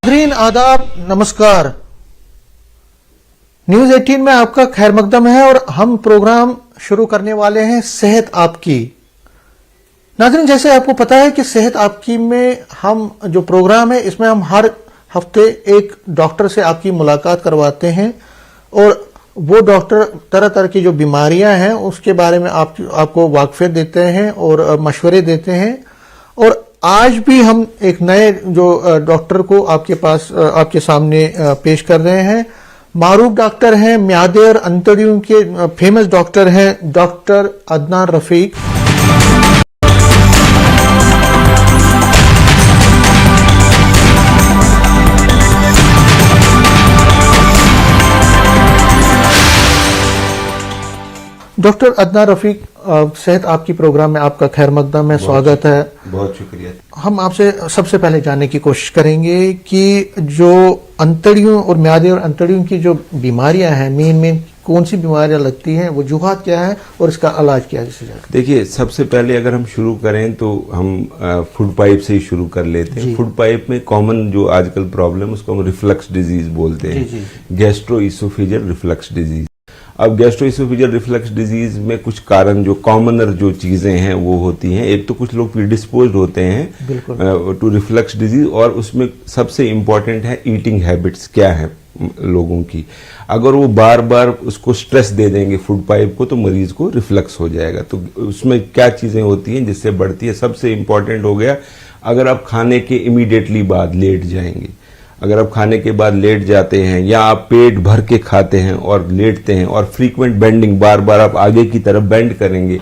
नाज़रीन आदाब, नमस्कार। न्यूज 18 में आपका खैर मकदम है और हम प्रोग्राम शुरू करने वाले हैं सेहत आपकी। नाज़रीन, जैसे आपको पता है कि सेहत आपकी में हम जो प्रोग्राम है इसमें हम हर हफ्ते एक डॉक्टर से आपकी मुलाकात करवाते हैं और वो डॉक्टर तरह तरह की जो बीमारियां हैं उसके बारे में आपको वाकफियत देते हैं और मशवरे देते हैं। और आज भी हम एक नए जो डॉक्टर को आपके सामने पेश कर रहे हैं। मारूफ डॉक्टर हैं, म्यादे और अंतड़ियों के फेमस डॉक्टर हैं डॉक्टर अदनान रफीक। डॉक्टर अदनान रफीक, सेहत आपकी प्रोग्राम में आपका खैर मकदम है, स्वागत है। बहुत शुक्रिया। हम आपसे सबसे पहले जानने की कोशिश करेंगे कि जो अंतड़ियों और म्यादे और अंतड़ियों की जो बीमारियां हैं, मेन कौन सी बीमारियां लगती हैं, वजूहात क्या है और इसका इलाज क्या है। देखिए, सबसे पहले अगर हम शुरू करें तो हम फूड पाइप से ही शुरू कर लेते हैं। फूड पाइप में कॉमन जो आजकल प्रॉब्लम उसको हम रिफ्लक्स डिजीज बोलते हैं, गैस्ट्रो इसोफेजियल रिफ्लक्स डिजीज। अब गैस्ट्रोइसोफेजियल रिफ्लक्स डिजीज में कुछ कारण जो कॉमनर जो चीजें हैं वो होती हैं। एक तो कुछ लोग प्रीडिस्पोज्ड होते हैं टू रिफ्लक्स डिजीज, और उसमें सबसे इम्पोर्टेंट है ईटिंग हैबिट्स क्या है लोगों की। अगर वो बार बार उसको स्ट्रेस दे देंगे फूड पाइप को तो मरीज को रिफ्लक्स हो जाएगा। तो उसमें क्या चीजें होती हैं जिससे बढ़ती है, सबसे इम्पोर्टेंट हो गया अगर आप खाने के इमीडिएटली बाद लेट जाएंगे। अगर आप खाने के बाद लेट जाते हैं या आप पेट भर के खाते हैं और लेटते हैं और फ्रीक्वेंट बेंडिंग, बार बार आप आगे की तरफ बेंड करेंगे,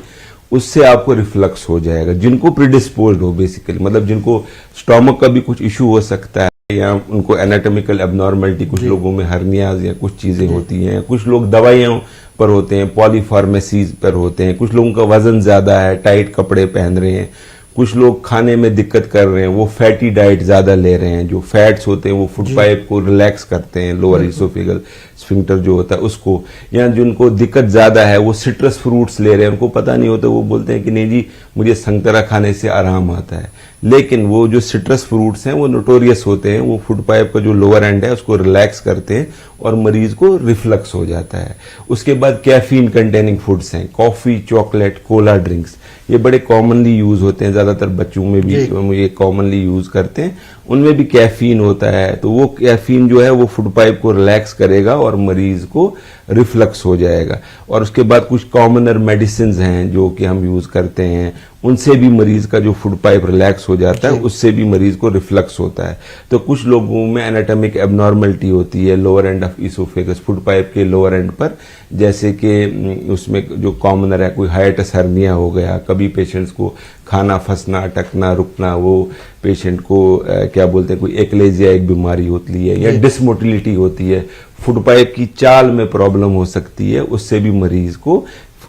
उससे आपको रिफ्लक्स हो जाएगा। जिनको प्रीडिस्पोज्ड हो बेसिकली, मतलब जिनको स्टोमक का भी कुछ इशू हो सकता है या उनको एनाटॉमिकल एबनॉर्मलिटी, कुछ लोगों में हर्नियाज या कुछ चीजें होती हैं, कुछ लोग दवाइयों पर होते हैं, पॉलीफार्मेसीज पर होते हैं, कुछ लोगों का वजन ज्यादा है, टाइट कपड़े पहन रहे हैं, कुछ लोग खाने में दिक्कत कर रहे हैं, वो फैटी डाइट ज्यादा ले रहे हैं। जो फैट्स होते हैं वो फूड पाइप को रिलैक्स करते हैं, लोअर इसोफेगल स्फिंक्टर जो होता है उसको। या जिनको दिक्कत ज्यादा है वो सिट्रस फ्रूट्स ले रहे हैं, उनको पता नहीं होता, वो बोलते हैं कि नहीं जी मुझे संतरा खाने से आराम आता है। लेकिन वो जो सिट्रस फ्रूट्स हैं वो नोटोरियस होते हैं, वो फूड पाइप का जो लोअर एंड है उसको रिलैक्स करते हैं और मरीज को रिफ्लक्स हो जाता है। उसके बाद कैफीन कंटेनिंग फूड्स हैं, कॉफी, चॉकलेट, कोला ड्रिंक्स, ये बड़े कॉमनली यूज होते हैं, ज्यादातर बच्चों में भी ये कॉमनली यूज करते हैं। उनमें भी कैफीन होता है, तो वो कैफीन जो है वो फूड पाइप को रिलैक्स करेगा और मरीज को रिफ्लक्स हो जाएगा। और उसके बाद कुछ कॉमनर मेडिसिन हैं जो कि हम यूज करते हैं, उनसे भी मरीज का जो फूड पाइप रिलैक्स हो जाता है, उससे भी मरीज को रिफ्लक्स होता है। तो कुछ लोगों में एनाटॉमिक एबनॉर्मलिटी होती है lower end of oesophagus, food pipe के लोअर एंड पर, जैसे कि उसमें जो कॉमनर है कोई हाइटस हर्निया हो गया, कभी पेशेंट्स को खाना फंसना, अटकना, रुकना, वो पेशेंट को क्या बोलते हैं, कोई एक्लेजिया एक बीमारी होती है, या डिसमोटिलिटी होती है, फूड पाइप की चाल में प्रॉब्लम हो सकती है, उससे भी मरीज को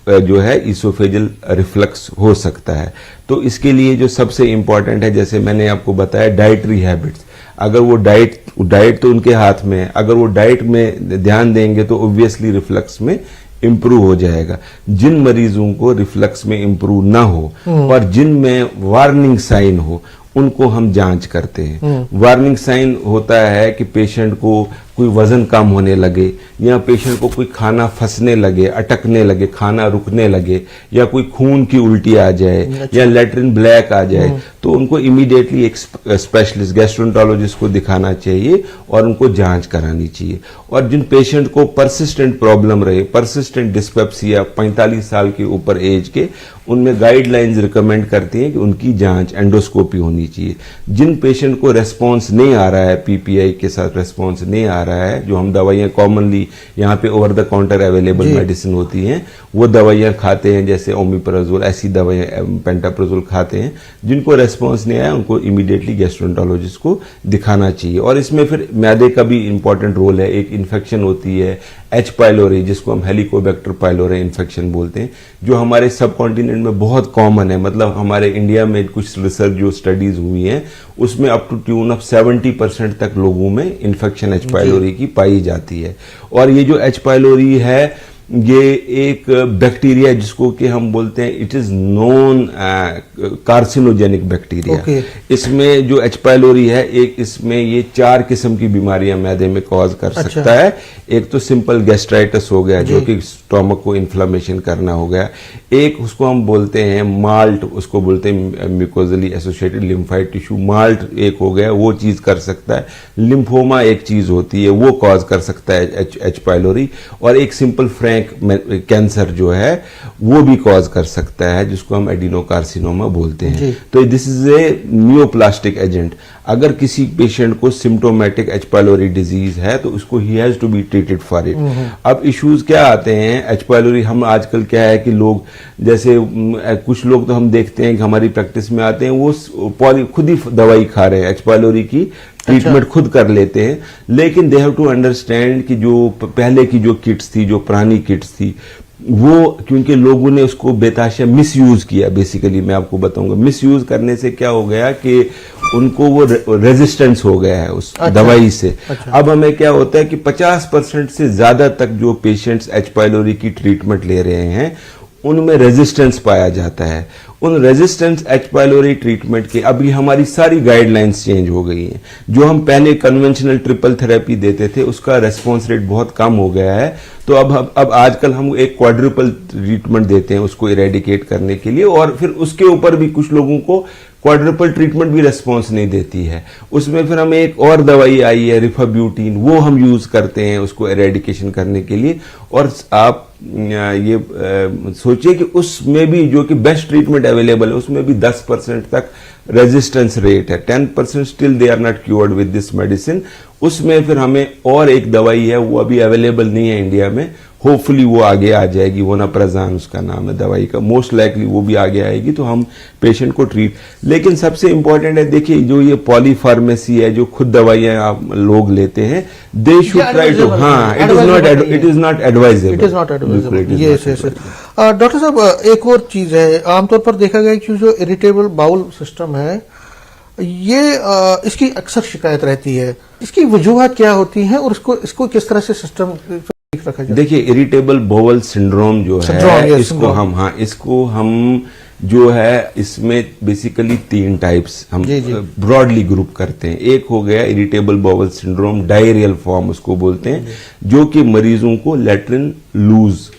जो है इसोफेजियल रिफ्लक्स हो सकता है। तो इसके लिए जो सबसे इंपॉर्टेंट है, जैसे मैंने आपको बताया, डाइटरी हैबिट्स। अगर वो डाइट तो उनके हाथ में है, अगर वो डाइट में ध्यान देंगे तो ऑब्वियसली रिफ्लक्स में इंप्रूव हो जाएगा। जिन मरीजों को रिफ्लक्स में इंप्रूव ना हो और जिनमें वार्निंग साइन हो उनको हम जांच करते हैं। वार्निंग साइन होता है कि पेशेंट को कोई वजन कम होने लगे, या पेशेंट को कोई खाना फंसने लगे, अटकने लगे, खाना रुकने लगे, या कोई खून की उल्टी आ जाए, या लेटरिन ब्लैक आ जाए, तो उनको इमीडिएटली एक स्पेशलिस्ट गैस्ट्रोएंटरोलॉजिस्ट को दिखाना चाहिए और उनको जांच करानी चाहिए। और जिन पेशेंट को परसिस्टेंट प्रॉब्लम रहे, परसिस्टेंट डिस्पेप्सिया 45 साल के ऊपर एज के, उनमें गाइडलाइंस रिकमेंड करती हैं कि उनकी जांच एंडोस्कोपी होनी चाहिए। जिन पेशेंट को रेस्पॉन्स नहीं आ रहा है, पीपीआई के साथ रेस्पॉन्स नहीं आ रहा है, जो हम दवाइयां कॉमनली यहाँ पे over the counter available medicine होती हैं वो दवाइयां खाते हैं, जैसे ओमिप्राजोल, ऐसी दवाइयां, पेंटाप्राजोल खाते हैं। जिनको रेस्पॉन्स नहीं आया उनको इमीडिएटली गैस्ट्रोएंटरोलॉजिस्ट को दिखाना चाहिए। और इसमें फिर मैदे का भी इंपॉर्टेंट रोल है। एक इन्फेक्शन होती है एच पाइलोरी, जिसको हम हेलिकोबैक्टर पाइलोरी इन्फेक्शन बोलते हैं, जो हमारे सब कॉन्टिनेंट में बहुत कॉमन है। मतलब हमारे इंडिया में कुछ रिसर्च जो स्टडीज हुई हैं उसमें अप टू ट्यून ऑफ 70% तक लोगों में इन्फेक्शन एच पाइलोरी की पाई जाती है। और ये जो एच पाइलोरी है ये एक बैक्टीरिया जिसको कि हम बोलते हैं it is non carcinogenic bacteria. इसमें जो एच पाइलोरी है, एक इसमें ये 4 किस्म की बीमारियां मैदे में कॉज कर सकता है। एक तो सिंपल गैस्ट्राइटिस हो गया जो कि स्टोमक को इन्फ्लामेशन करना हो गया। एक उसको हम बोलते हैं माल्ट, उसको बोलते हैं म्यूकोजली एसोसिएटेड लिम्फाइड टिश्यू, माल्ट एक हो गया, वो चीज कर सकता है। लिम्फोमा एक चीज होती है, वो कॉज कर सकता है एच पाइलोरी। और एक सिंपल फ्रैंक कैंसर जो है वो भी कॉज कर सकता है, जिसको हम एडिनोकार्सिनोमा बोलते हैं। तो this is a neoplastic agent. अगर किसी पेशेंट को सिम्टोमेटिक एच पाइलोरी डिजीज है तो उसको ही has to be treated for it. अब इश्यूज क्या आते हैं एच पाइलोरी, हम आजकल क्या है कि लोग जैसे कुछ लोग तो हम देखते हैं कि हमारी प्रैक्टिस में आते हैं, वो खुद ही दवाई खा रहे हैं, एच पाइलोरी की ट्रीटमेंट खुद कर लेते हैं। लेकिन दे हैव टू अंडरस्टैंड कि जो पहले की जो किट्स थी, जो पुरानी किट्स थी, वो क्योंकि लोगों ने उसको बेताशा मिसयूज किया। बेसिकली मैं आपको बताऊंगा, मिसयूज करने से क्या हो गया कि उनको वो रेजिस्टेंस हो गया है उस दवाई से। अब हमें क्या होता है कि 50% से ज्यादा तक जो पेशेंट्स एच पाइलोरी की ट्रीटमेंट ले रहे हैं उनमें रेजिस्टेंस पाया जाता है। उन रेजिस्टेंस एच पाइलोरी ट्रीटमेंट के अभी हमारी सारी गाइडलाइंस चेंज हो गई हैं। जो हम पहले कन्वेंशनल ट्रिपल थेरेपी देते थे उसका रेस्पॉन्स रेट बहुत कम हो गया है। तो अब आजकल हम एक क्वाड्रुपल ट्रीटमेंट देते हैं उसको इरेडिकेट करने के लिए, और फिर उसके ऊपर भी कुछ लोगों को क्वाड्रुपल ट्रीटमेंट भी रेस्पॉन्स नहीं देती है। उसमें फिर हमें एक और दवाई आई है रिफाब्यूटिन, वो हम यूज करते हैं उसको इरेडिकेशन करने के लिए। और आप ये सोचिए कि उसमें भी जो कि बेस्ट ट्रीटमेंट अवेलेबल है उसमें भी 10% तक रेजिस्टेंस रेट है। 10% still they are not cured with this medicine. उसमें फिर हमें और एक दवाई है, वो अभी अवेलेबल नहीं है इंडिया में, होपफुली वो आगे आ जाएगी, वोनाप्राज़ान उसका नाम है दवाई का, मोस्ट लाइकली वो भी आगे आएगी तो हम पेशेंट को ट्रीट। लेकिन सबसे इंपॉर्टेंट है, देखिए जो ये पॉलीफार्मेसी है, जो खुद दवाइयां आप लोग लेते हैं, दे शुड ट्राई टू, हाँ, it is not advisable. Doctor साहब एक और चीज है, आमतौर पर देखा गया कि जो इरिटेबल बाउल सिस्टम है ये इसकी अक्सर शिकायत रहती है, इसकी वजूहत क्या होती हैं और इसको किस तरह से सिस्टम रखा जाए? देखिए इरिटेबल बाउल सिंड्रोम जो है इसको हम जो है इसमें बेसिकली 3 टाइप्स हम ब्रॉडली ग्रुप करते हैं। एक हो गया irritable bowel syndrome diarrhoeal form उसको बोलते हैं, जो कि मरीजों को लैट्रिन लूज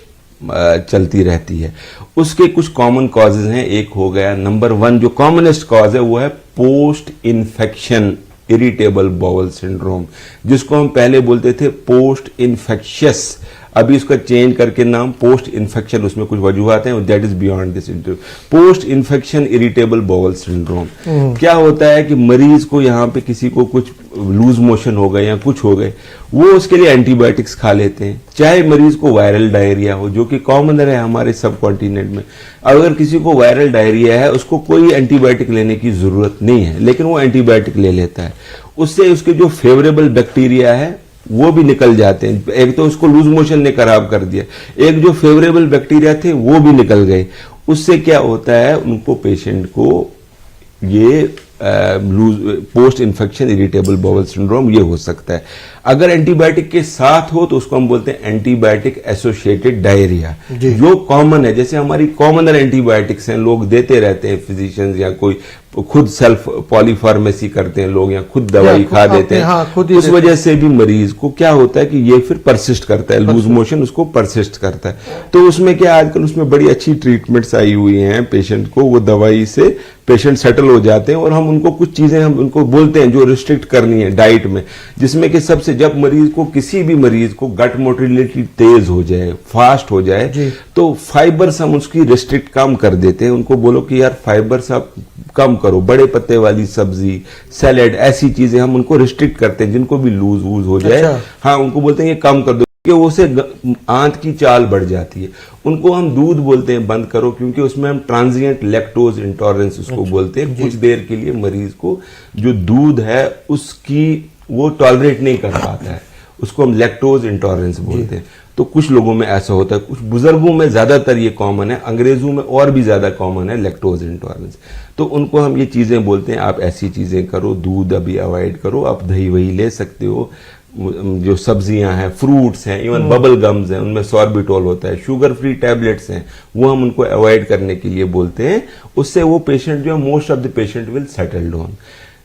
चलती रहती है। उसके कुछ कॉमन कॉजेज हैं। एक हो गया नंबर 1 जो कॉमनेस्ट कॉज है वो है post infection irritable bowel syndrome, जिसको हम पहले बोलते थे पोस्ट इन्फेक्शियस, अभी उसका चेंज करके नाम पोस्ट इन्फेक्शन, उसमें कुछ वजूहत हैं, that is beyond this interview. Post infection irritable bowel syndrome क्या होता है कि मरीज को यहाँ पे किसी को कुछ लूज मोशन हो गए या कुछ हो गए, वो उसके लिए एंटीबायोटिक्स खा लेते हैं, चाहे मरीज को वायरल डायरिया हो जो कि कॉमन है हमारे सब कॉन्टिनेंट में। अगर किसी को वायरल डायरिया है उसको कोई एंटीबायोटिक लेने की जरूरत नहीं है, लेकिन वो एंटीबायोटिक ले लेता है, उससे उसके जो फेवरेबल बैक्टीरिया है वो भी निकल जाते हैं। एक तो उसको लूज मोशन ने खराब कर दिया, एक जो फेवरेबल बैक्टीरिया थे वो भी निकल गए। उससे क्या होता है, उनको पेशेंट को ये post infection irritable bowel syndrome ये हो सकता है। अगर एंटीबायोटिक के साथ हो तो उसको हम बोलते हैं एंटीबायोटिक एसोसिएटेड डायरिया, जो कॉमन है। जैसे हमारी कॉमनर एंटीबायोटिक्स हैं, लोग देते रहते हैं, फिजिशियंस या कोई खुद सेल्फ पॉलीफार्मेसी करते हैं लोग, या खुद दवाई खा देते हैं। उस वजह से भी मरीज को क्या होता है कि ये फिर परसिस्ट करता है, लूज मोशन उसको परसिस्ट करता है। तो उसमें क्या आजकल उसमें बड़ी अच्छी ट्रीटमेंट्स आई हुई हैं, पेशेंट को वो दवाई से पेशेंट सेटल हो जाते हैं। और हम उनको कुछ चीजें हम उनको बोलते हैं जो रिस्ट्रिक्ट करनी है डाइट में, जिसमें कि सबसे जब मरीज को किसी भी मरीज को गट मोटिलिटी तेज हो जाए, फास्ट हो जाए, तो फाइबर्स हम उसकी रिस्ट्रिक्ट कम कर देते हैं। उनको बोलो कि यार फाइबर्स आप कम करो, बड़े पत्ते वाली सब्जी, सैलेड, ऐसी चीजें हम उनको रिस्ट्रिक्ट करते हैं जिनको भी लूज वूज हो जाए। हाँ, उनको बोलते हैं ये कम कर दो, क्योंकि उससे आंत की चाल बढ़ जाती है। उनको हम दूध बोलते हैं बंद करो, क्योंकि उसमें हम ट्रांजिएंट लैक्टोज इंटॉलरेंस उसको बोलते हैं। कुछ देर के लिए मरीज को जो दूध है उसकी वो टॉलरेट नहीं कर पाता है, उसको हम लैक्टोज इंटॉलरेंस बोलते हैं। तो कुछ लोगों में ऐसा होता है, कुछ बुजुर्गों में ज्यादातर ये कॉमन है, अंग्रेजों में और भी ज्यादा कॉमन है लैक्टोज इंटॉलरेंस। तो उनको हम ये चीजें बोलते हैं आप ऐसी चीजें करो, दूध अभी अवॉइड करो, आप दही वही ले सकते हो, जो सब्जियां हैं, फ्रूट्स हैं, इवन बबल गम्स हैं, उनमें सॉर्बिटोल होता है, शुगर फ्री टैबलेट्स हैं, वो हम उनको अवॉइड करने के लिए बोलते हैं। उससे वो पेशेंट जो है, most of the patient will settle down.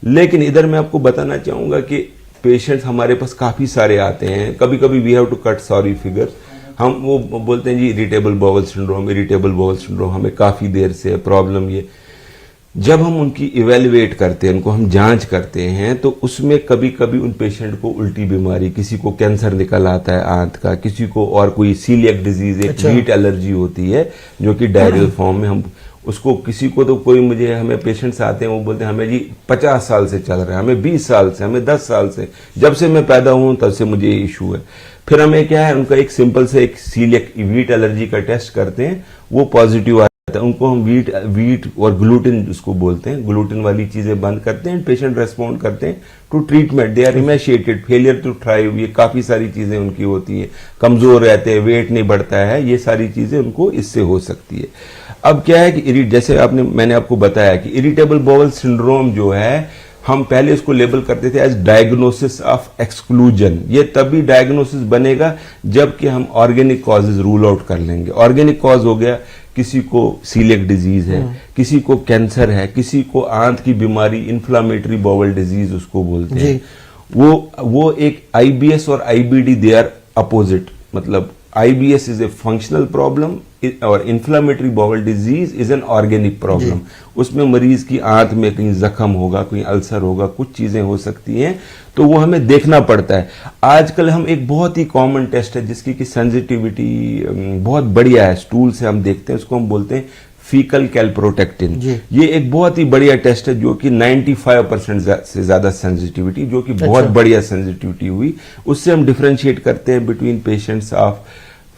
लेकिन इधर मैं आपको बताना चाहूंगा कि पेशेंट्स हमारे पास काफी सारे आते हैं, कभी कभी we have to cut sorry figures, हम वो बोलते हैं जी irritable bowel syndrome, irritable bowel syndrome, हमें काफी देर से प्रॉब्लम ये। जब हम उनकी इवेल्युएट करते हैं, उनको हम जांच करते हैं, तो उसमें कभी कभी उन पेशेंट को उल्टी बीमारी, किसी को कैंसर निकल आता है आंत का, किसी को और कोई सीलियक डिजीज, एक मीट एलर्जी होती है जो कि डायरियल फॉर्म में हम उसको, किसी को तो कोई मुझे, हमें पेशेंट्स आते हैं वो बोलते हैं हमें जी 50 साल से चल रहा है, हमें 20 साल से, हमें 10 साल से, जब से मैं पैदा हूं तब से मुझे ये इशू है। फिर हमें क्या है, उनका एक सिंपल से एक सीलियक वीट एलर्जी का टेस्ट करते हैं, वो पॉजिटिव आता है, उनको हम वीट और ग्लूटेन उसको बोलते हैं, ग्लूटेन वाली चीजें बंद करते हैं, पेशेंट रेस्पॉन्ड करते हैं to treatment, they are emaciated, failure to thrive, ये काफी सारी चीजें उनकी होती है, कमजोर रहते हैं, वेट नहीं बढ़ता है, ये सारी चीजें उनको इससे हो सकती है। अब क्या है कि जैसे मैंने आपको बताया कि इरिटेबल बाउल सिंड्रोम जो है, हम पहले इसको लेबल करते थे एज डायग्नोसिस ऑफ एक्सक्लूजन। ये तभी डायग्नोसिस बनेगा जबकि हम ऑर्गेनिक कॉजेज रूल आउट कर लेंगे। ऑर्गेनिक कॉज हो गया, किसी को सीलियक डिजीज है, किसी को कैंसर है, किसी को आंत की बीमारी, इन्फ्लामेटरी बाउल डिजीज उसको बोलते हैं, वो एक आईबीएस और आईबीडी दे आर अपोजिट, मतलब IBS is a functional problem और inflammatory bowel disease is an organic problem. उसमें मरीज की आंत में कहीं जख्म होगा, कोई अल्सर होगा, कुछ चीजें हो सकती हैं, तो वो हमें देखना पड़ता है। आजकल हम एक बहुत ही कॉमन टेस्ट है जिसकी की सेंसिटिविटी बहुत बढ़िया है, स्टूल से हम देखते हैं, उसको हम बोलते हैं फीकल कैल्प्रोटेक्टिन। ये एक बहुत ही बढ़िया टेस्ट है जो कि 95% से ज्यादा सेंसिटिविटी, जो कि बहुत बढ़िया सेंसिटिविटी हुई। उससे हम डिफरेंशिएट करते हैं between patients of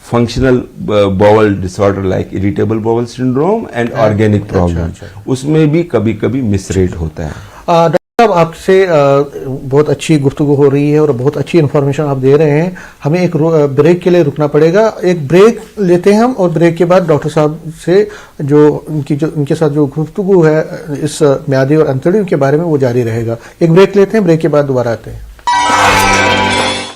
functional bowel disorder like irritable bowel syndrome and organic problem. उसमें भी कभी कभी मिसरेट होता है। डॉक्टर साहब, आपसे बहुत अच्छी गुफ्तगू हो रही है और बहुत अच्छी इन्फॉर्मेशन आप दे रहे हैं। हमें एक ब्रेक के लिए रुकना पड़ेगा, एक ब्रेक लेते हैं हम, और ब्रेक के बाद डॉक्टर साहब से जो उनके साथ जो गुफ्तगू है इस म्यादी और अंतड़ियों के बारे में वो जारी रहेगा। एक ब्रेक लेते हैं, ब्रेक के बाद दोबारा आते हैं।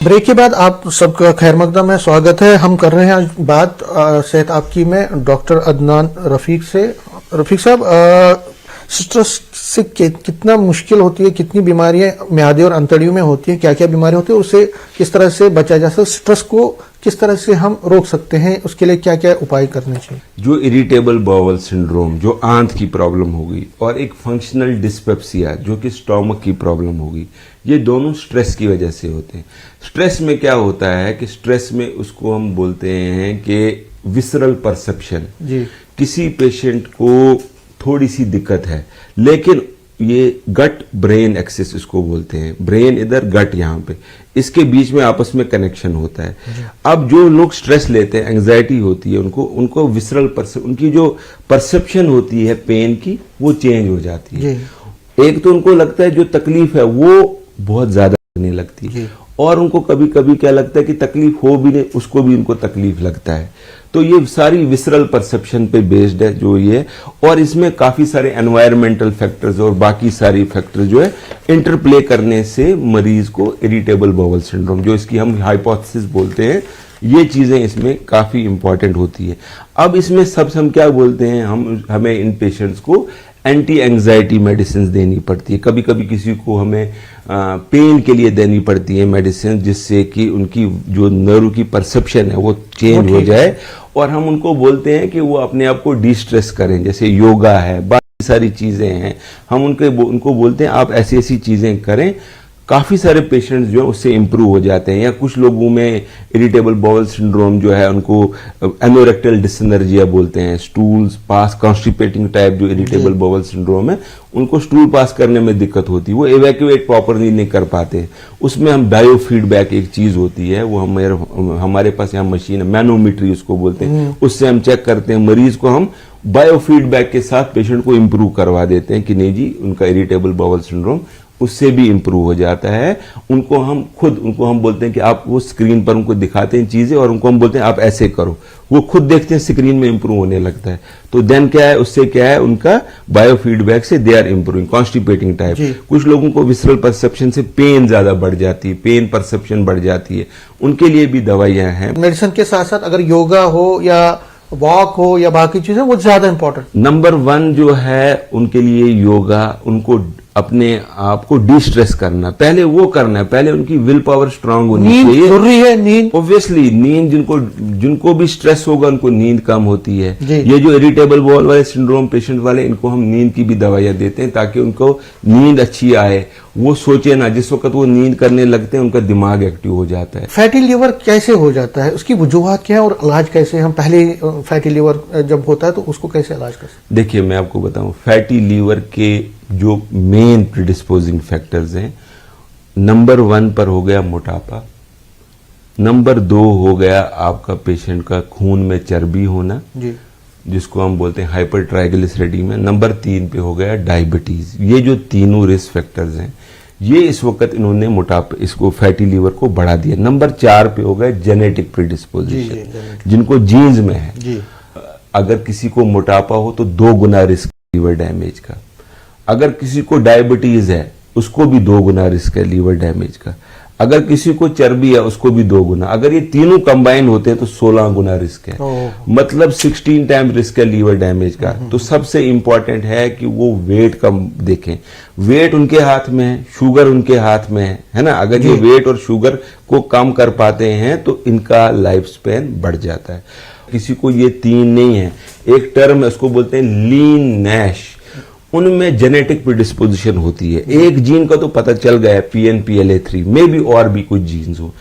ब्रेक के बाद आप सबका खैर मकदम है, स्वागत है। हम कर रहे हैं आज बात सेहत आपकी में डॉक्टर अदनान रफीक से। रफीक साहब, स्ट्रेस से कितना मुश्किल होती है, कितनी बीमारियां म्यादे और अंतड़ियों में होती हैं, क्या क्या बीमारी होती है, उससे किस तरह से बचा जा सकता है, स्ट्रेस को किस तरह से हम रोक सकते हैं, उसके लिए क्या क्या उपाय करने चाहिए? जो इरिटेबल बाउल सिंड्रोम, जो आंत की प्रॉब्लम होगी, और एक फंक्शनल डिस्पेप्सिया जो कि स्टोमक की प्रॉब्लम होगी, ये दोनों स्ट्रेस की वजह से होते हैं। स्ट्रेस में क्या होता है कि स्ट्रेस में उसको हम बोलते हैं कि विसरल परसेप्शन। किसी पेशेंट को थोड़ी सी दिक्कत है, लेकिन ये गट ब्रेन एक्सिस इसको बोलते हैं, ब्रेन इधर गट यहाँ पे, इसके बीच में आपस में कनेक्शन होता है। अब जो लोग स्ट्रेस लेते हैं, एंजाइटी होती है, उनको विसरल उनकी जो परसेप्शन होती है पेन की, वो चेंज हो जाती है। एक तो उनको लगता है जो तकलीफ है वो बहुत ज्यादा लगने लगती है, और उनको कभी कभी क्या लगता है कि तकलीफ हो भी नहीं, उसको भी उनको तकलीफ लगता है। तो ये सारी विसरल परसेप्शन पे बेस्ड है जो ये, और इसमें काफी सारे एनवायरमेंटल फैक्टर्स और बाकी सारी फैक्टर्स जो है इंटरप्ले करने से मरीज को इरिटेबल बाउल सिंड्रोम, जो इसकी हम हाइपोथेसिस बोलते हैं, ये चीजें इसमें काफी इंपॉर्टेंट होती है। अब इसमें सबसे हम क्या बोलते हैं, हमें इन पेशेंट्स को एंटी एंजाइटी मेडिसिन देनी पड़ती है। कभी कभी किसी को हमें पेन के लिए देनी पड़ती है मेडिसिन, जिससे कि उनकी जो नर्व की परसेप्शन है वो चेंज हो जाए, और हम उनको बोलते हैं कि वो अपने आप को डिस्ट्रेस करें, जैसे योगा है, बाकी सारी चीजें हैं, हम उनको बोलते हैं आप ऐसी ऐसी चीजें करें। काफी सारे पेशेंट्स जो है उससे इंप्रूव हो जाते हैं। या कुछ लोगों में इरिटेबल बाउल सिंड्रोम जो है उनको एनोरेक्टल डिसएनर्जिया बोलते हैं, स्टूल्स पास कॉन्स्टिपेटिंग टाइप जो इरिटेबल बाउल सिंड्रोम है, उनको स्टूल पास करने में दिक्कत होती है, वो इवैक्यूएट प्रॉपरली नहीं कर पाते। उसमें हम बायोफीडबैक एक चीज होती है, वो हमारे पास यहाँ मशीन है, मैनोमीट्री उसको बोलते हैं, उससे हम चेक करते हैं, मरीज को हम बायोफीडबैक के साथ पेशेंट को इंप्रूव करवा देते हैं कि नहीं जी उनका इरिटेबल बाउल सिंड्रोम उससे भी इम्प्रूव हो जाता है। उनको हम बोलते हैं कि आप वो स्क्रीन पर उनको दिखाते हैं चीजें और उनको हम बोलते हैं आप ऐसे करो, वो खुद देखते हैं स्क्रीन में इम्प्रूव होने लगता है। तो देन क्या है, उससे क्या है, उनका बायो फीडबैक से दे आर इम्प्रूविंग। कॉन्स्टिपेटिंग टाइप, कुछ लोगों को विसरल परसेप्शन से पेन ज्यादा बढ़ जाती है, पेन परसेप्शन बढ़ जाती है, उनके लिए भी दवाइयां हैं। मेडिसिन के साथ साथ अगर योगा हो या वॉक हो या बाकी चीजें, वो ज्यादा इंपॉर्टेंट। नंबर 1 जो है उनके लिए योगा, उनको अपने आप को डिस्ट्रेस करना, पहले वो करना है, पहले उनकी विल पावर स्ट्रांग होनी चाहिए। जरूरी है नींद, ऑब्वियसली नींद, जिनको भी स्ट्रेस होगा उनको नींद कम होती है। ये जो इरिटेबल बॉल वाले सिंड्रोम पेशेंट वाले, इनको हम नींद की भी दवाइयां देते हैं ताकि उनको नींद अच्छी आए, वो सोचे ना, जिस वक्त वो नींद करने लगते हैं उनका दिमाग एक्टिव हो जाता है। फैटी लीवर कैसे हो जाता है, उसकी वजूहात क्या है और इलाज कैसे? हम पहले फैटी लीवर जब होता है तो उसको कैसे इलाज कर सकते? देखिए मैं आपको बताऊं, फैटी लीवर के जो मेन प्रीडिस्पोजिंग फैक्टर्स हैं, नंबर 1 पर हो गया मोटापा, नंबर 2 हो गया आपका पेशेंट का खून में चर्बी होना जी, जिसको हम बोलते हैं हाइपर ट्राइग्लिसरीडीमिया, नंबर 3 पे हो गया डायबिटीज। ये जो तीनों रिस्क फैक्टर्स हैं, ये इस वक्त इन्होंने मोटापा, इसको फैटी लीवर को बढ़ा दिया। नंबर 4 पे हो गया जेनेटिक प्रीडिस्पोजिशन, जिनको जीन्स में है जी। अगर किसी को मोटापा हो तो 2 गुना रिस्क लीवर डैमेज का, अगर किसी को डायबिटीज है उसको भी 2 गुना रिस्क है लीवर डैमेज का, अगर किसी को चर्बी है उसको भी 2 गुना, अगर ये तीनों कंबाइन होते हैं तो 16 गुना रिस्क है, मतलब 16 टाइम रिस्क है लीवर डैमेज का। तो सबसे इंपॉर्टेंट है कि वो वेट कम देखें, वेट उनके हाथ में है, शुगर उनके हाथ में है ना। अगर ये वेट और शुगर को कम कर पाते हैं तो इनका लाइफ स्पैन बढ़ जाता है। किसी को ये 3 नहीं है, एक टर्म है उसको बोलते हैं लीन नैश, उनमें जेनेटिक प्रीडिस्पोजिशन होती है। एक जीन का तो पता चल गया PNPLA3, में भी और भी कुछ जीन्स हो।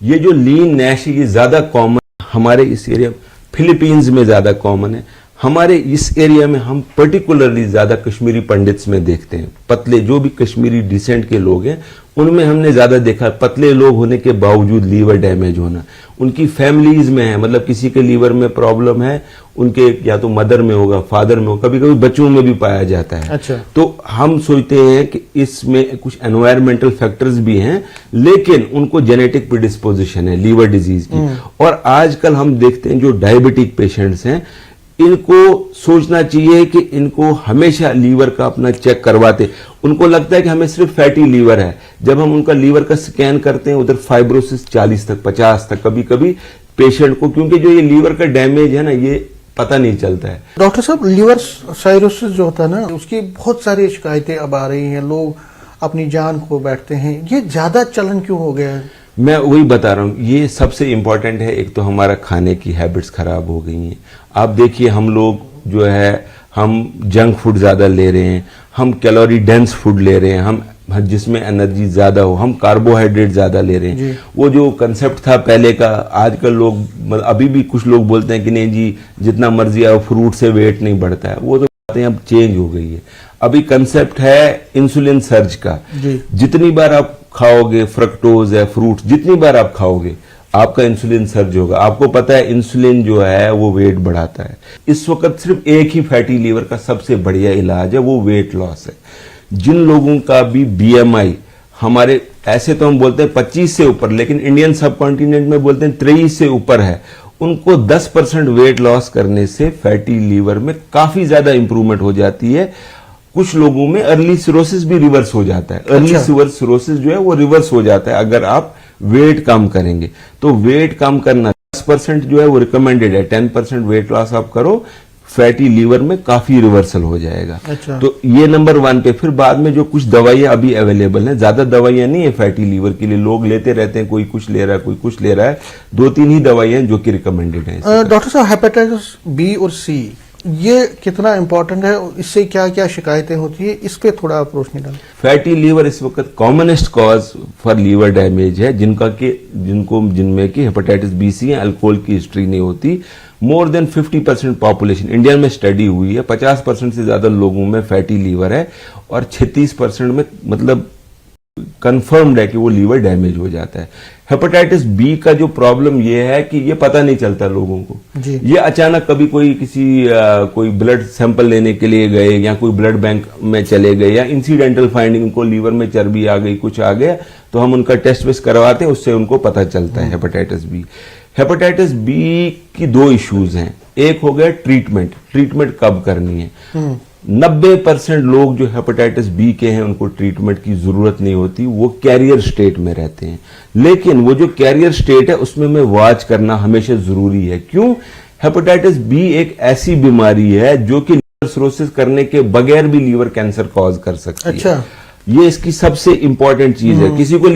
ये जो लीन नैश है ये ज्यादा कॉमन हमारे इस एरिया, फिलीपींस में ज्यादा कॉमन है। हमारे इस एरिया में हम पर्टिकुलरली ज्यादा कश्मीरी पंडित्स में देखते हैं, पतले जो भी कश्मीरी डिसेंट के लोग हैं उनमें हमने ज्यादा देखा पतले लोग होने के बावजूद लीवर डैमेज होना। उनकी फैमिलीज में है, मतलब किसी के लीवर में प्रॉब्लम है, उनके या तो मदर में होगा, फादर में होगा, कभी कभी बच्चों में भी पाया जाता है। अच्छा। तो हम सोचते हैं कि इसमें कुछ एनवायरमेंटल फैक्टर्स भी हैं, लेकिन उनको जेनेटिक प्रीडिस्पोजिशन है लीवर डिजीज की। और आजकल हम देखते हैं जो डायबिटिक पेशेंट्स हैं, इनको सोचना चाहिए कि इनको हमेशा लीवर का अपना चेक करवाते। उनको लगता है कि हमें सिर्फ फैटी लीवर है, जब हम उनका लीवर का स्कैन करते हैं उधर फाइब्रोसिस 40 तक 50 तक कभी कभी पेशेंट को, क्योंकि जो ये लीवर का डैमेज है ना ये पता नहीं चलता है। डॉक्टर साहब, लीवर साइरोसिस जो होता है ना, उसकी बहुत सारी शिकायतें अब आ रही हैं, लोग अपनी जान खो बैठते हैं, ये ज्यादा चलन क्यों हो गया है? मैं वही बता रहा हूँ, ये सबसे इंपॉर्टेंट है। एक तो हमारा खाने की हैबिट्स खराब हो गई हैं। आप देखिए हम लोग जो है हम जंक फूड ज्यादा ले रहे हैं, हम कैलोरी डेंस फूड ले रहे हैं, हम जिसमें एनर्जी ज्यादा हो, हम कार्बोहाइड्रेट ज्यादा ले रहे हैं। वो जो कंसेप्ट था पहले का, आजकल लोग अभी भी कुछ लोग बोलते हैं कि नहीं जी जितना मर्जी आओ, फ्रूट से वेट नहीं बढ़ता है, वो तो बातें अब चेंज हो गई है। अभी कंसेप्ट है इंसुलिन सर्ज का, जितनी बार आप खाओगे, फ्रक्टोज है फ्रूट, जितनी बार आप खाओगे आपका इंसुलिन सर्ज होगा। आपको पता है इंसुलिन जो है वो वेट बढ़ाता है। इस वक्त सिर्फ एक ही फैटी लीवर का सबसे बढ़िया इलाज है, वो वेट लॉस है। जिन लोगों का भी BMI हमारे ऐसे तो हम बोलते हैं 25 से ऊपर, लेकिन इंडियन सब कॉन्टिनेंट में बोलते हैं 23 से ऊपर है, उनको 10% वेट लॉस करने से फैटी लीवर में काफी ज्यादा इंप्रूवमेंट हो जाती है। कुछ लोगों में अर्ली सिरोसिस भी रिवर्स हो जाता है। अर्ली सिरोसिस जो है वो रिवर्स हो जाता है अगर आप वेट कम करेंगे। तो वेट कम करना 10% जो है वो रिकमेंडेड है, 10% वेट लॉस आप करो, फैटी लीवर में काफी रिवर्सल हो जाएगा। अच्छा। तो ये नंबर 1 पे। फिर बाद में जो कुछ दवाइयां अभी अवेलेबल हैं, ज्यादा दवाइयां नहीं है फैटी लीवर के लिए, लोग लेते रहते हैं, कोई कुछ ले रहा है कोई कुछ ले रहा है, 2-3 ही दवाइयां जो कि रिकमेंडेड है। डॉक्टर साहब, हेपेटाइटिस B और C ये कितना इंपॉर्टेंट है, इससे क्या क्या शिकायतें होती है, इस पे थोड़ा आप रोशनी डालें। फैटी लीवर इस वक्त commonest cause for liver damage है, जिनमें कि हेपेटाइटिस B, C है, अल्कोहल की हिस्ट्री नहीं होती। मोर देन 50% पॉपुलेशन इंडिया में स्टडी हुई है, 50% से ज्यादा लोगों में फैटी लीवर है और 36% में मतलब कंफर्म्ड है कि वो लीवर डैमेज हो जाता है। हेपेटाइटिस बी का जो प्रॉब्लम ये है कि ये पता नहीं चलता लोगों को जी। ये अचानक कभी कोई ब्लड सैंपल लेने के लिए गए या कोई ब्लड बैंक में चले गए या इंसिडेंटल फाइंडिंग, उनको लीवर में चर्बी आ गई, कुछ आ गया, तो हम उनका टेस्ट वेस्ट करवाते हैं, उससे उनको पता चलता है हेपेटाइटिस बी। हेपेटाइटिस बी की दो इश्यूज हैं। एक हो गया ट्रीटमेंट कब करनी है। 90% लोग जो हेपेटाइटिस बी के हैं उनको ट्रीटमेंट की जरूरत नहीं होती, वो कैरियर स्टेट में रहते हैं। लेकिन वो जो कैरियर स्टेट है उसमें में वॉच करना हमेशा जरूरी है। क्यों? हेपेटाइटिस बी एक ऐसी बीमारी है जो कि लीवर सिरोसिस करने के बगैर भी लीवर कैंसर कॉज कर सकती है। अच्छा। ये इसकी सबसे इंपॉर्टेंट चीज है। किसी को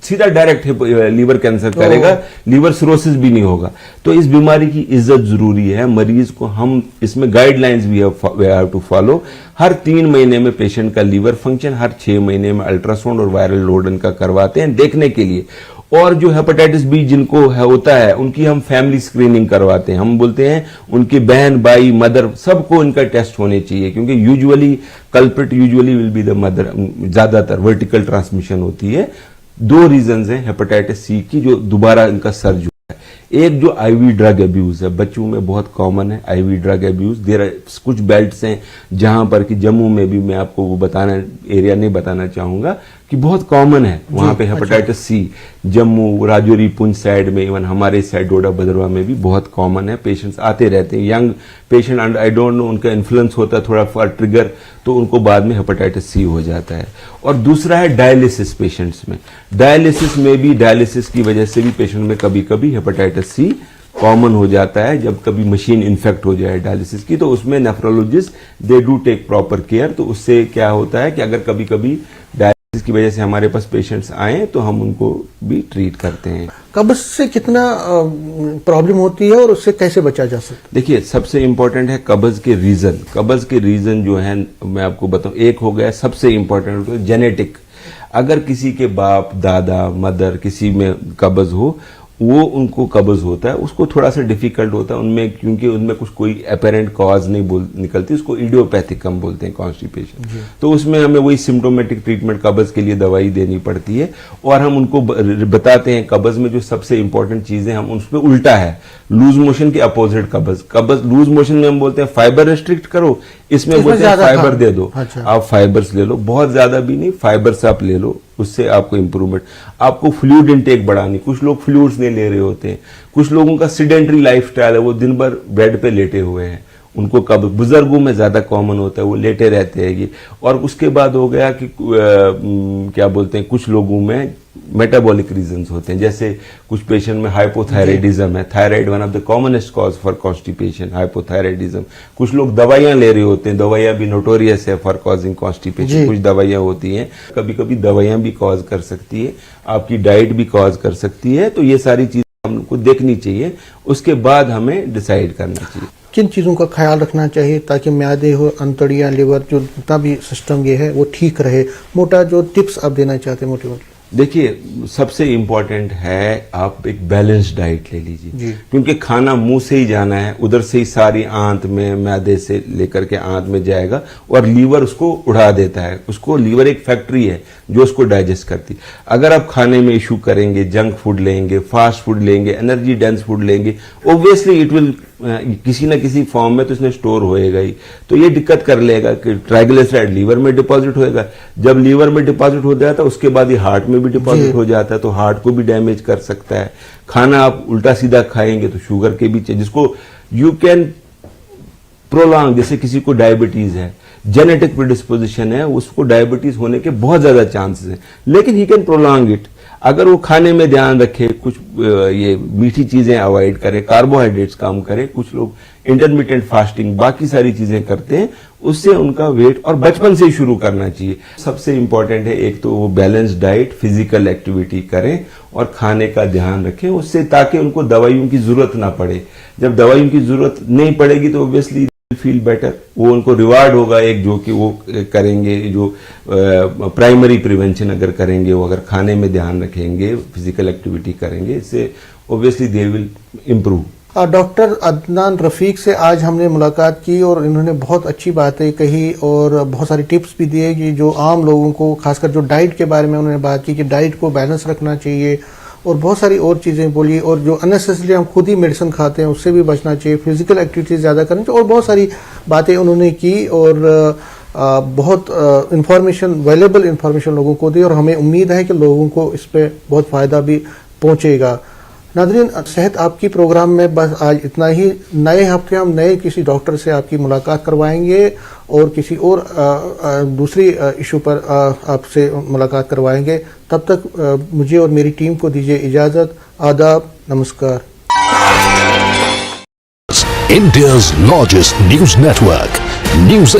सीधा डायरेक्ट लीवर कैंसर करेगा, लीवर सिरोसिस भी नहीं होगा। तो इस बीमारी की इज्जत जरूरी है। मरीज को हम इसमें गाइडलाइंस भी हैव टू फॉलो। हर 3 महीने में पेशेंट का लीवर फंक्शन, हर 6 महीने में अल्ट्रासाउंड और वायरल लोड इनका करवाते हैं देखने के लिए। और जो हेपेटाइटिस बी जिनको होता है उनकी हम फैमिली स्क्रीनिंग करवाते हैं। हम बोलते हैं उनकी बहन, भाई, मदर, सबको इनका टेस्ट होने चाहिए, क्योंकि usually culprit will be the mother. ज्यादातर वर्टिकल ट्रांसमिशन होती है। 2 रीजंस हैं हेपेटाइटिस सी की जो दोबारा इनका सर्ज हुआ है। एक जो आईवी ड्रग अब्यूज है, बच्चों में बहुत कॉमन है आईवी ड्रग अब्यूज। कुछ बेल्ट्स हैं जहां पर कि जम्मू में भी, मैं आपको वो एरिया नहीं बताना चाहूंगा, कि बहुत कॉमन है वहां पे hepatitis C. Jammu, Rajouri, Poonch side में, इवन हमारे साइड डोडा भद्रवा में भी बहुत कॉमन है। पेशेंट्स आते रहते हैं, young patient, and I don't know उनका इन्फ्लुएंस होता है थोड़ा फॉर ट्रिगर, तो उनको बाद में हेपेटाइटिस सी हो जाता है। और दूसरा है डायलिसिस पेशेंट्स में। डायलिसिस की वजह से भी पेशेंट में कभी कभी हेपेटाइटिस सी कॉमन हो जाता है। जब कभी मशीन इन्फेक्ट हो जाए डायलिसिस की, तो उसमें nephrologist they do take proper care. तो उससे क्या होता है कि अगर कभी कभी डायलिसिस की वजह से हमारे पास पेशेंट्स आए तो हम उनको भी ट्रीट करते हैं। कब्ज से कितना प्रॉब्लम होती है और उससे कैसे बचा जा सकता है? देखिए, सबसे इंपॉर्टेंट है कब्ज के रीजन। कब्ज के रीजन जो है मैं आपको बताऊं, एक हो गया सबसे इंपॉर्टेंट जेनेटिक। अगर किसी के बाप, दादा, मदर किसी में कब्ज हो, वो उनको कब्ज होता है, उसको थोड़ा सा डिफिकल्ट होता है उनमें, क्योंकि उनमें कुछ कोई अपेरेंट कॉज नहीं निकलती, उसको इडियोपैथिक हम बोलते हैं, कॉन्स्टिपेशन। तो उसमें हमें वही सिम्टोमेटिक ट्रीटमेंट, कब्ज के लिए दवाई देनी पड़ती है। और हम उनको बताते हैं कब्ज में जो सबसे इंपॉर्टेंट चीजें, हम उसमें उल्टा है, लूज मोशन के अपोजिट कब्ज। लूज मोशन में हम बोलते हैं फाइबर रेस्ट्रिक्ट करो, इसमें बोलते हैं फाइबर दे दो। अच्छा। आप फाइबर्स ले लो, बहुत ज्यादा भी नहीं, फाइबर्स आप ले लो, उससे आपको इंप्रूवमेंट। आपको फ्लूइड इनटेक बढ़ानी। कुछ लोग फ्लूइड्स नहीं ले रहे होते हैं, कुछ लोगों का सिडेंटरी लाइफस्टाइल है, वो दिन भर बेड पे लेटे हुए हैं, उनको कब्ज बुजुर्गों में ज्यादा कॉमन होता है, वो लेटे रहते हैं ये। और उसके बाद हो गया कि क्या बोलते हैं, कुछ लोगों में मेटाबॉलिक रीजंस होते हैं, जैसे कुछ पेशेंट में हाइपोथायराइडिज्म है। Thyroid one of the commonest cause for constipation, hypothyroidism. कुछ लोग दवाइयां ले रहे होते हैं, दवाइयां भी नोटोरियस है फॉर कॉजिंग कॉन्स्टिपेशन। कुछ दवाइयां होती हैं, कभी कभी दवाइयां भी कॉज कर सकती है, आपकी डाइट भी कॉज कर सकती है। तो ये सारी चीजें हमको देखनी चाहिए, उसके बाद हमें डिसाइड करना चाहिए किन चीजों का ख्याल रखना चाहिए ताकि म्यादे हो, अंतड़ियां, लिवर, जो जितना भी सिस्टम ये है वो ठीक रहे। मोटा जो टिप्स आप देना चाहते हैं मोटे। देखिए, सबसे इंपॉर्टेंट है आप एक बैलेंस डाइट ले लीजिए, क्योंकि खाना मुंह से ही जाना है, उधर से ही सारी आंत में, मैदे से लेकर के आंत में जाएगा और लीवर उसको उड़ा देता है। उसको लीवर एक फैक्ट्री है जो उसको डाइजेस्ट करती। अगर आप खाने में इशू करेंगे, जंक फूड लेंगे, फास्ट फूड लेंगे, एनर्जी डेंस फूड लेंगे, ऑब्वियसली इट विल किसी ना किसी फॉर्म में तो इसमें स्टोर होएगा ही। तो ये दिक्कत कर लेगा कि ट्राइग्लिसराइड लीवर में डिपॉजिट होएगा। जब लीवर में डिपॉजिट हो जाता है उसके बाद ये हार्ट में भी डिपॉजिट हो जाता है, तो हार्ट को भी डैमेज कर सकता है। खाना आप उल्टा सीधा खाएंगे तो शुगर के भी, जिसको यू कैन प्रोलॉन्ग, जैसे किसी को डायबिटीज है, जेनेटिक प्रिडिस्पोजिशन है, उसको डायबिटीज होने के बहुत ज्यादा चांसेस हैं, लेकिन ही कैन प्रोलॉन्ग इट अगर वो खाने में ध्यान रखे, कुछ ये मीठी चीजें अवॉइड करे, कार्बोहाइड्रेट्स कम करे। कुछ लोग इंटरमिटेंट फास्टिंग, बाकी सारी चीजें करते हैं, उससे उनका वेट, और बचपन से ही शुरू करना चाहिए। सबसे इंपॉर्टेंट है एक तो वो बैलेंस डाइट, फिजिकल एक्टिविटी करें और खाने का ध्यान रखें, उससे ताकि उनको दवाइयों की जरूरत ना पड़े। जब दवाइयों की जरूरत नहीं पड़ेगी तो ऑब्वियसली फील बेटर, वो उनको रिवार्ड होगा एक, जो कि वो करेंगे, जो प्राइमरी प्रिवेंशन अगर करेंगे, वो अगर खाने में ध्यान रखेंगे, फिजिकल एक्टिविटी करेंगे, इससे obviously they will improve. Doctor Adnan Rafiq से आज हमने मुलाकात की और इन्होंने बहुत अच्छी बातें कही और बहुत सारी टिप्स भी दिए कि जो आम लोगों को, खासकर जो डाइट के बारे में उन्होंने बात की कि डाइट को बैलेंस रखना चाहिए और बहुत सारी और चीज़ें बोली, और जो अननेसेसरी हम खुद ही मेडिसिन खाते हैं उससे भी बचना चाहिए, फिजिकल एक्टिविटीज़ ज़्यादा करनी चाहिए, और बहुत सारी बातें उन्होंने की और बहुत इंफॉर्मेशन, वैल्यूएबल इंफॉर्मेशन लोगों को दी और हमें उम्मीद है कि लोगों को इस पर बहुत फ़ायदा भी पहुँचेगा। नाज़रीन, सेहत आपकी प्रोग्राम में बस आज इतना ही। नए हफ्ते हम नए किसी डॉक्टर से आपकी मुलाकात करवाएंगे और किसी और दूसरी इशू पर आपसे मुलाकात करवाएंगे। तब तक मुझे और मेरी टीम को दीजिए इजाज़त। आदाब, नमस्कार। India's largest news network, News 18